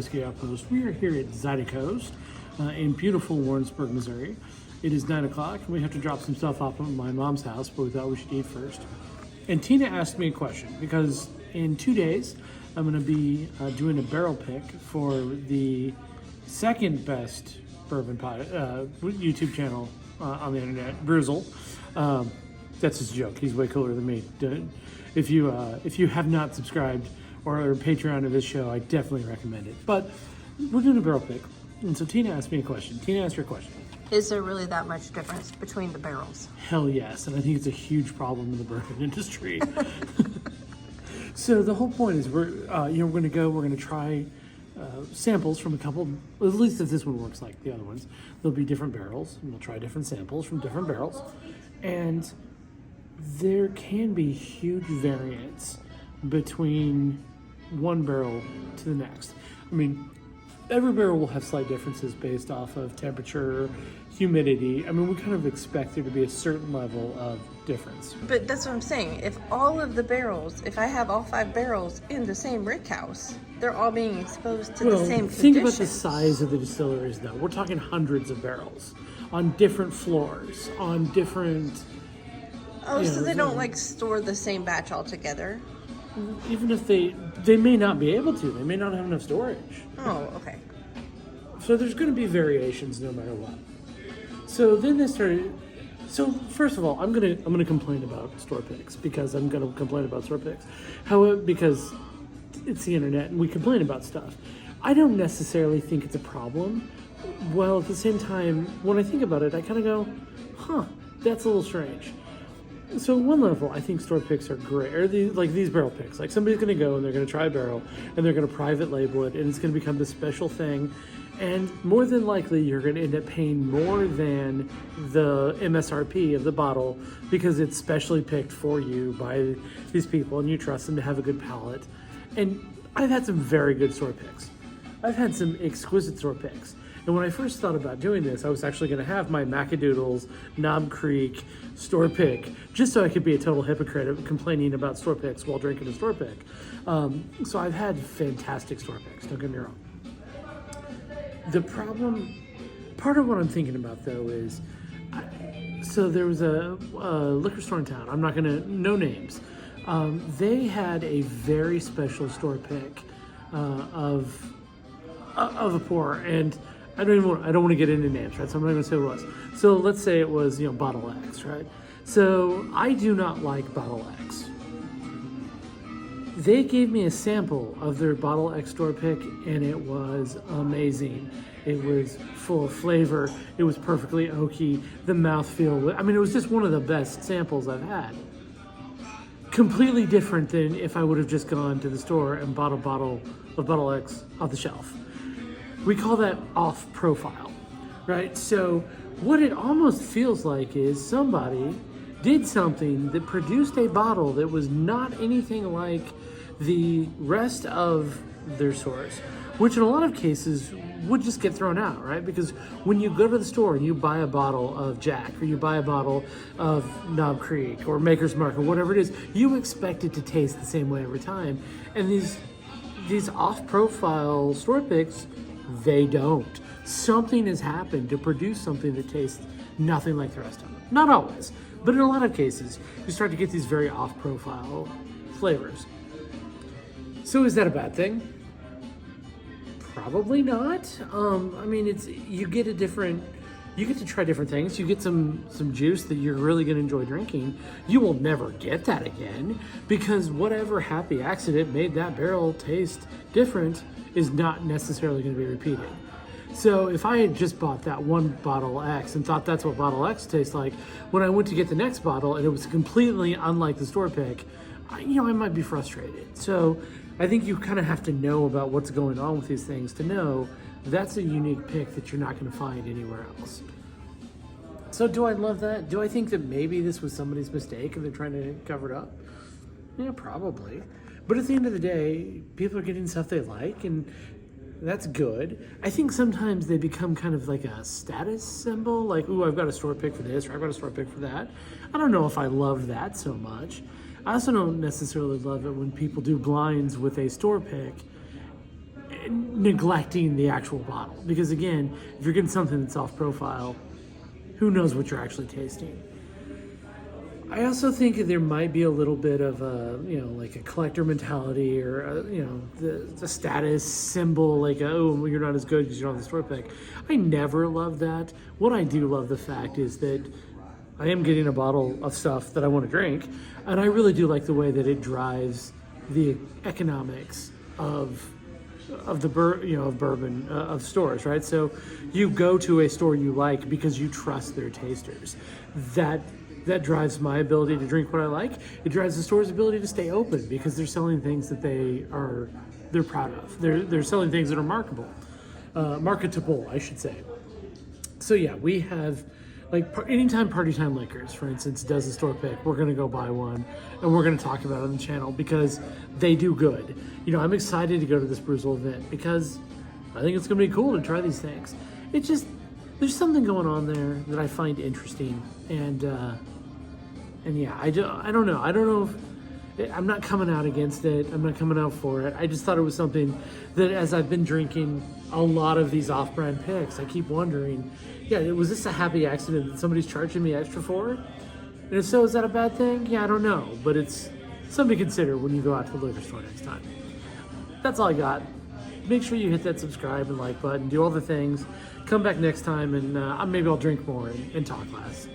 Whiskey Outpost. We are here at Zydecoast in beautiful Warrensburg, Missouri. It is 9 o'clock, and we have to drop some stuff off at my mom's house, but we thought we should eat first. And Tina asked me a question, because in 2 days, I'm going to be doing a barrel pick for the second best bourbon YouTube channel on the internet, Brewzle. That's his joke. He's way cooler than me. If you have not subscribed or are a Patreon of this show, I definitely recommend it. But we're doing a barrel pick, and so Tina asked me a question. Tina asked her a question. Is there really that much difference between the barrels? Hell yes, and I think it's a huge problem in the bourbon industry. So the whole point is we're going to try samples from a couple, at least if this one works like the other ones. There'll be different barrels, and we'll try different samples from different barrels. And there can be huge variance between one barrel to the next. I mean, every barrel will have slight differences based off of temperature, humidity. I mean, we kind of expect there to be a certain level of difference. But that's what I'm saying. If all of the barrels, if I have all 5 barrels in the same rick house, they're all being exposed to the same conditions. Think about the size of the distilleries, though. We're talking hundreds of barrels on different floors, on different... Oh, so they don't like store the same batch all together? Even if they may not be able to. They may not have enough storage. Oh, okay. So there's going to be variations no matter what. So then they started... So first of all, I'm gonna complain about store picks, because I'm gonna complain about store picks. However, because it's the internet and we complain about stuff. I don't necessarily think it's a problem. Well, at the same time, when I think about it, I kind of go, huh, that's a little strange. So at one level, I think store picks are great, or these barrel picks. Like, somebody's going to go and they're going to try a barrel, and they're going to private label it, and it's going to become this special thing. And more than likely, you're going to end up paying more than the MSRP of the bottle, because it's specially picked for you by these people, and you trust them to have a good palate. And I've had some very good store picks. I've had some exquisite store picks. And when I first thought about doing this, I was actually going to have my Macadoodles Knob Creek store pick, just so I could be a total hypocrite of complaining about store picks while drinking a store pick. So I've had fantastic store picks, don't get me wrong. The problem, part of what I'm thinking about though is, so there was a liquor store in town, I'm not going to, no names. They had a very special store pick of a pour, and I don't want to get into names, right? So I'm not going to say what it was. So let's say it was, Bottle X, right? So I do not like Bottle X. They gave me a sample of their Bottle X store pick, and it was amazing. It was full of flavor. It was perfectly oaky. The mouthfeel, I mean, it was just one of the best samples I've had. Completely different than if I would have just gone to the store and bought a bottle of Bottle X off the shelf. We call that off profile, right? So what it almost feels like is somebody did something that produced a bottle that was not anything like the rest of their source, which in a lot of cases would just get thrown out, right? Because when you go to the store and you buy a bottle of Jack, or you buy a bottle of Knob Creek or Maker's Mark or whatever it is, you expect it to taste the same way every time. And these off-profile store picks, they don't. Something has happened to produce something that tastes nothing like the rest of them. Not always, but in a lot of cases, you start to get these very off-profile flavors. So is that a bad thing? Probably not. I mean, you get to try different things. You get some juice that you're really going to enjoy drinking. You will never get that again, because whatever happy accident made that barrel taste different is not necessarily going to be repeated. So if I had just bought that one Bottle X and thought that's what Bottle X tastes like, when I went to get the next bottle and it was completely unlike the store pick, I might be frustrated. So I think you kind of have to know about what's going on with these things to know that's a unique pick that you're not going to find anywhere else. So do I love that? Do I think that maybe this was somebody's mistake and they're trying to cover it up? Yeah, probably. But at the end of the day, people are getting stuff they like, and that's good. I think sometimes they become kind of like a status symbol, like, ooh, I've got a store pick for this, or I've got a store pick for that. I don't know if I love that so much. I also don't necessarily love it when people do blinds with a store pick neglecting the actual bottle. Because again, if you're getting something that's off profile, who knows what you're actually tasting. I also think there might be a little bit of a, like a collector mentality, or the status symbol, like, oh, you're not as good because you don't have the store pick. I never loved that. What I do love the fact is that I am getting a bottle of stuff that I want to drink, and I really do like the way that it drives the economics of the bourbon of stores, right? So you go to a store you like because you trust their tasters. That drives my ability to drink what I like. It drives the store's ability to stay open because they're selling things that they're proud of. They're selling things that are marketable, I should say. So yeah, we have anytime Party Time Liquors, for instance, does a store pick, we're gonna go buy one and we're gonna talk about it on the channel because they do good. I'm excited to go to this Brewzle event because I think it's gonna be cool to try these things. It's just there's something going on there that I find interesting, and yeah, I don't know if I'm not coming out against it. I'm not coming out for it. I just thought it was something that, as I've been drinking a lot of these off-brand picks, I keep wondering, was this a happy accident that somebody's charging me extra for? And if so, is that a bad thing? Yeah, I don't know, but it's something to consider when you go out to the liquor store next time. That's all I got. Make sure you hit that subscribe and like button, do all the things. Come back next time, and maybe I'll drink more and talk less.